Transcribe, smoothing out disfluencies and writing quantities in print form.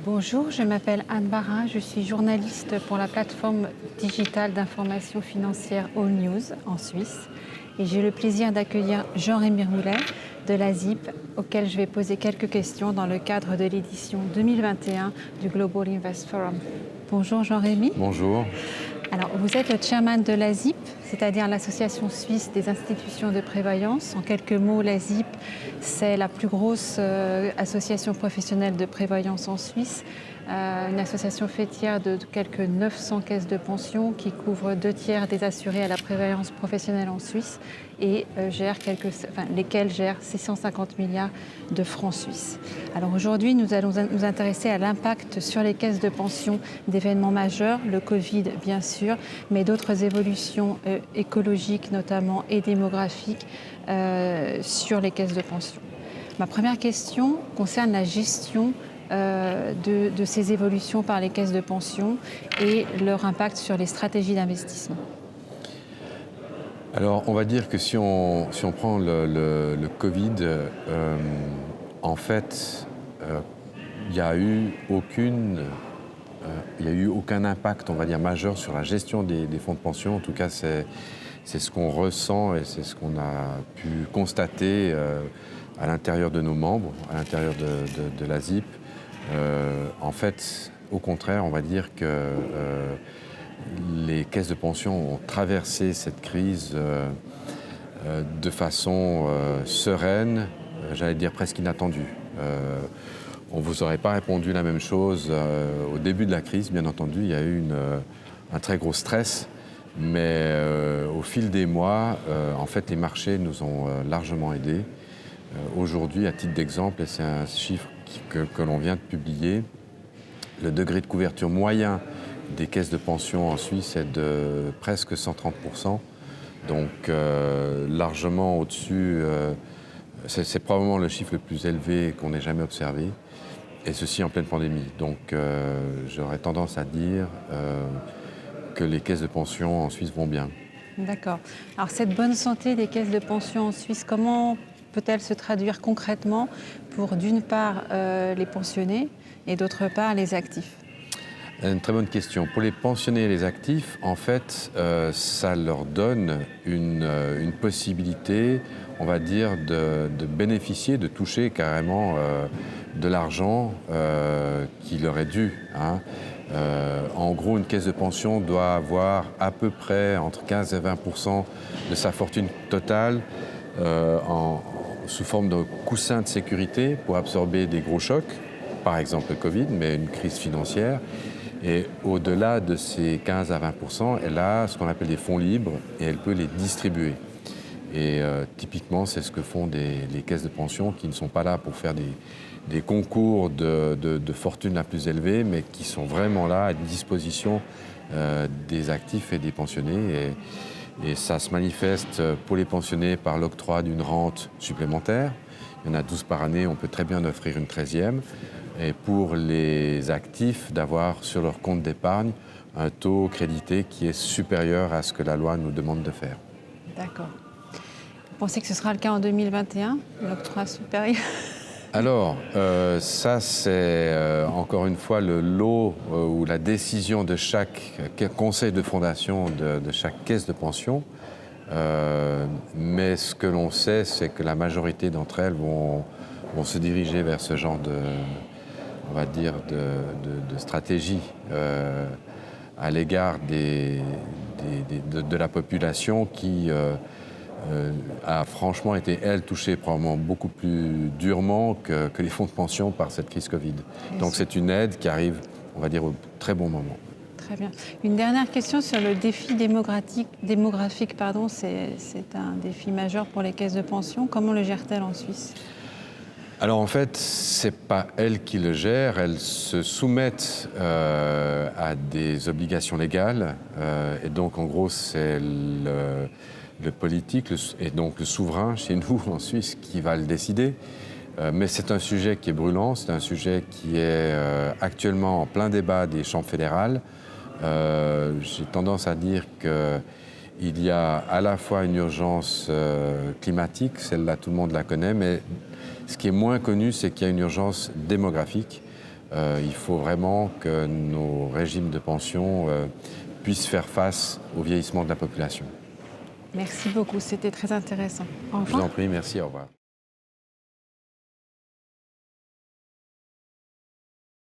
Bonjour, je m'appelle Anne Barra, je suis journaliste pour la plateforme digitale d'information financière All News en Suisse et j'ai le plaisir d'accueillir Jean-Rémy Roulet de la ZIP auquel je vais poser quelques questions dans le cadre de l'édition 2021 du Global Invest Forum. Bonjour Jean-Rémy. Bonjour. Alors, vous êtes le chairman de la ZIP, c'est-à-dire l'Association suisse des institutions de prévoyance. En quelques mots, la ZIP, c'est la plus grosse association professionnelle de prévoyance en Suisse, une association faîtière de quelques 900 caisses de pension qui couvre 2/3 des assurés à la prévoyance professionnelle en Suisse et lesquels gèrent 650 milliards de francs suisses. Alors aujourd'hui, nous allons nous intéresser à l'impact sur les caisses de pension d'événements majeurs, le Covid bien sûr, mais d'autres évolutions écologiques notamment et démographiques sur les caisses de pension. Ma première question concerne la gestion de ces évolutions par les caisses de pension et leur impact sur les stratégies d'investissement. Alors, on va dire que si on prend le Covid, en fait, il n'y a eu aucun impact, on va dire, majeur sur la gestion des fonds de pension. En tout cas, c'est ce qu'on ressent et c'est ce qu'on a pu constater à l'intérieur de nos membres, à l'intérieur de la ZIP. En fait, au contraire, on va dire que les caisses de pension ont traversé cette crise de façon sereine, j'allais dire presque inattendue. On ne vous aurait pas répondu la même chose au début de la crise, bien entendu. Il y a eu un très gros stress, mais au fil des mois, en fait, les marchés nous ont largement aidés. Aujourd'hui, à titre d'exemple, et c'est un chiffre que l'on vient de publier, le degré de couverture moyen des caisses de pension en Suisse est de presque 130%, donc largement au-dessus. C'est probablement le chiffre le plus élevé qu'on ait jamais observé, et ceci en pleine pandémie. Donc j'aurais tendance à dire que les caisses de pension en Suisse vont bien. D'accord. Alors cette bonne santé des caisses de pension en Suisse, comment peut-elle se traduire concrètement pour d'une part les pensionnés et d'autre part les actifs ? Une très bonne question. Pour les pensionnés et les actifs, en fait, ça leur donne une possibilité, on va dire, de bénéficier, de toucher carrément de l'argent qui leur est dû. En gros, une caisse de pension doit avoir à peu près entre 15 et 20% de sa fortune totale sous forme de coussin de sécurité pour absorber des gros chocs, par exemple le Covid, mais une crise financière. Et au-delà de ces 15 à 20%, elle a ce qu'on appelle des fonds libres et elle peut les distribuer. Et typiquement, c'est ce que font les caisses de pension qui ne sont pas là pour faire des concours de fortune la plus élevée, mais qui sont vraiment là à disposition des actifs et des pensionnés. Et ça se manifeste pour les pensionnés par l'octroi d'une rente supplémentaire. Il y en a 12 par année, on peut très bien offrir une 13e. Et pour les actifs, d'avoir sur leur compte d'épargne un taux crédité qui est supérieur à ce que la loi nous demande de faire. D'accord. Vous pensez que ce sera le cas en 2021, l'octroi supérieur ? Alors, ça c'est encore une fois le lot ou la décision de chaque conseil de fondation de chaque caisse de pension. Mais ce que l'on sait, c'est que la majorité d'entre elles vont se diriger vers ce genre on va dire, de stratégie à l'égard de la population qui a franchement été, elle, touchée probablement beaucoup plus durement que les fonds de pension par cette crise Covid. Donc c'est une aide qui arrive, on va dire, au très bon moment. Très bien. Une dernière question sur le défi démographique. C'est un défi majeur pour les caisses de pension. Comment le gèrent-elles en Suisse ? Alors en fait, c'est pas elles qui le gèrent, elles se soumettent à des obligations légales et donc en gros c'est le politique et donc le souverain chez nous en Suisse qui va le décider. Mais c'est un sujet qui est brûlant, c'est un sujet qui est actuellement en plein débat des chambres fédérales. J'ai tendance à dire qu'il y a à la fois une urgence climatique, celle-là tout le monde la connaît, mais ce qui est moins connu, c'est qu'il y a une urgence démographique. Il faut vraiment que nos régimes de pension puissent faire face au vieillissement de la population. Merci beaucoup, c'était très intéressant. Au Je vous revoir. en prie, merci, au revoir.